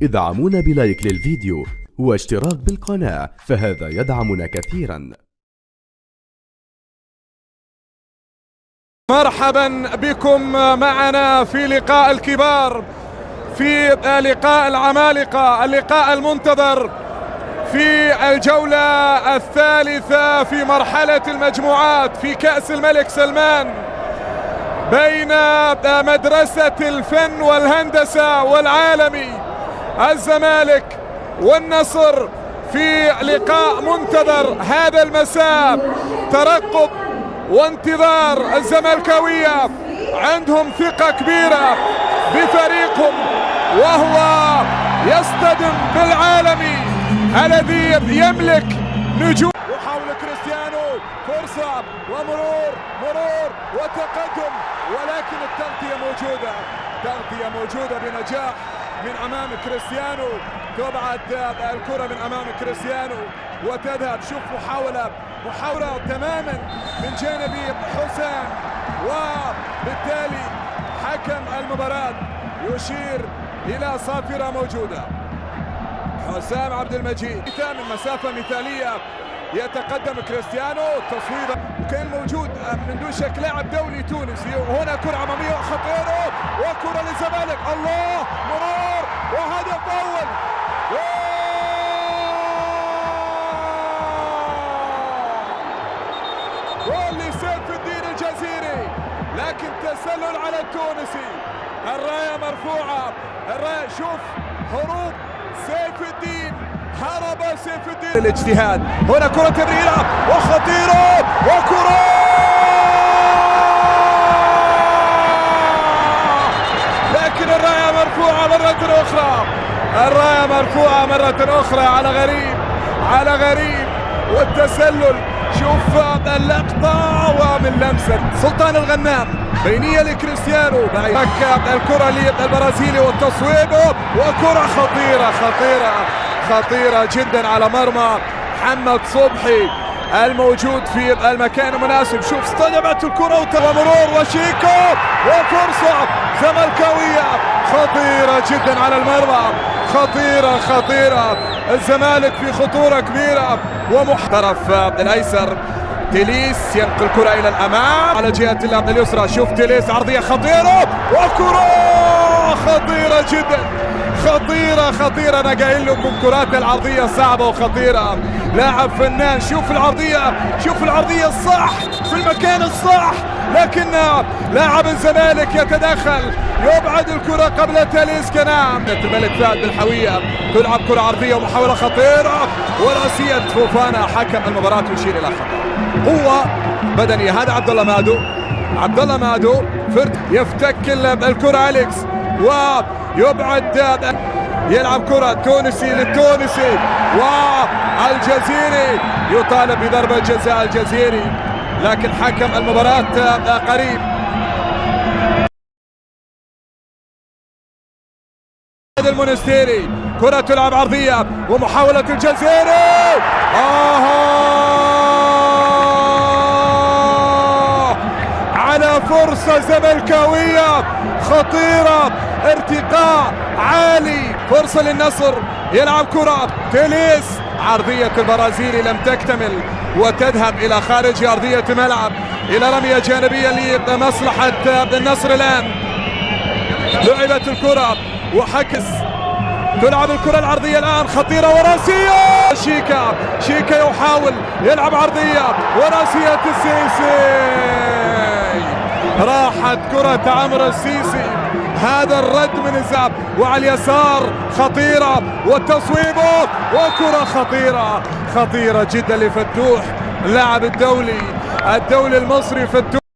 ادعمونا بلايك للفيديو واشتراك بالقناة، فهذا يدعمنا كثيرا. مرحبا بكم معنا في لقاء الكبار، في لقاء العمالقة، اللقاء المنتظر في الجولة الثالثة في مرحلة المجموعات في كأس الملك سلمان بين مدرسة الفن والهندسة والعالمي الزمالك والنصر، في لقاء منتظر هذا المساء. ترقب وانتظار الزملكاوية، عندهم ثقة كبيرة بفريقهم وهو يصطدم بالعالمي الذي يملك نجوم. يحاول كريستيانو فرصة ومرور وتقدم، ولكن التغطية موجودة بنجاح من أمام كريستيانو. تبعد الكرة من أمام كريستيانو وتذهب. شوف محاولة تماما من جانب حسام، وبالتالي حكم المباراة يشير إلى صافرة موجودة. حسام عبد المجيد من مسافة مثالية يتقدم كريستيانو، تصويبه وكان موجود من دون شك لاعب دولي تونسي. وهنا كرة أمامية خطيرة وكرة للزمالك، الله، مرور وهدف أول. جول لسيف الدين الجزيري، لكن تسلل على التونسي. الراية مرفوعة، الراية. شوف هروب سيف الدين، هرب سيف الدين. الاجتهاد هنا كرة تمريرة وخطيرة وكرة، لكن الراية مرفوعة مرة أخرى، الراية مرفوعة مرة أخرى على غريب والتسلل. شوف اللقطة ومن لمسة سلطان الغنام، بينية لكريستيانو، ركب الكرة للبرازيلي والتصويب وكرة خطيرة جدا على مرمى محمد صبحي الموجود في المكان المناسب. شوف اصطدمت الكرة ومرور وشيكو وفرصة زملكاوية خطيرة جدا على المرمى، خطيرة. الزمالك في خطورة كبيرة ومحترف الأيسر تيليس ينقل الكرة إلى الأمام على جهة اليسرى. شوف تيليس عرضية خطيرة وكرة خطيرة جدا، خطيرة. أنا قايل لكم كرات العرضية صعبة وخطيرة. لاعب فنان. شوف العرضية الصح في المكان الصح، لكن لاعب الزمالك يتدخل يبعد الكرة قبل تاليس كنام. الملك فهد بالحوية تلعب كرة عرضية ومحاولة خطيرة وراسية فوفانا. حكم المباراة يشير إلى خطأ. قوة بدنية. هذا عبد الله مادو فرد يفتك الكرة أليكس ويبعد، يلعب كرة تونسي للتونسي، والجزيري يطالب بضربة جزاء الجزيري، لكن حكم المباراة قريب. المونستيري كرة تلعب عرضية ومحاولة الجزيري، على فرصة زملكاوية خطيرة، ارتقاء عالي، فرصة للنصر. يلعب كرة تيليس، عرضية البرازيلي لم تكتمل وتذهب إلى خارج أرضية الملعب إلى رمية جانبية لمصلحة النصر. الآن لعبت الكرة وحكس، تلعب الكرة العرضية الآن خطيرة وراسية. شيكا يحاول يلعب عرضية وراسية السيسي، راحت كرة عمرو السيسي. هذا الرد من الزعب وعلى اليسار خطيرة والتصويب وكرة خطيرة جدا لفتوح، اللاعب الدولي المصري فتوح.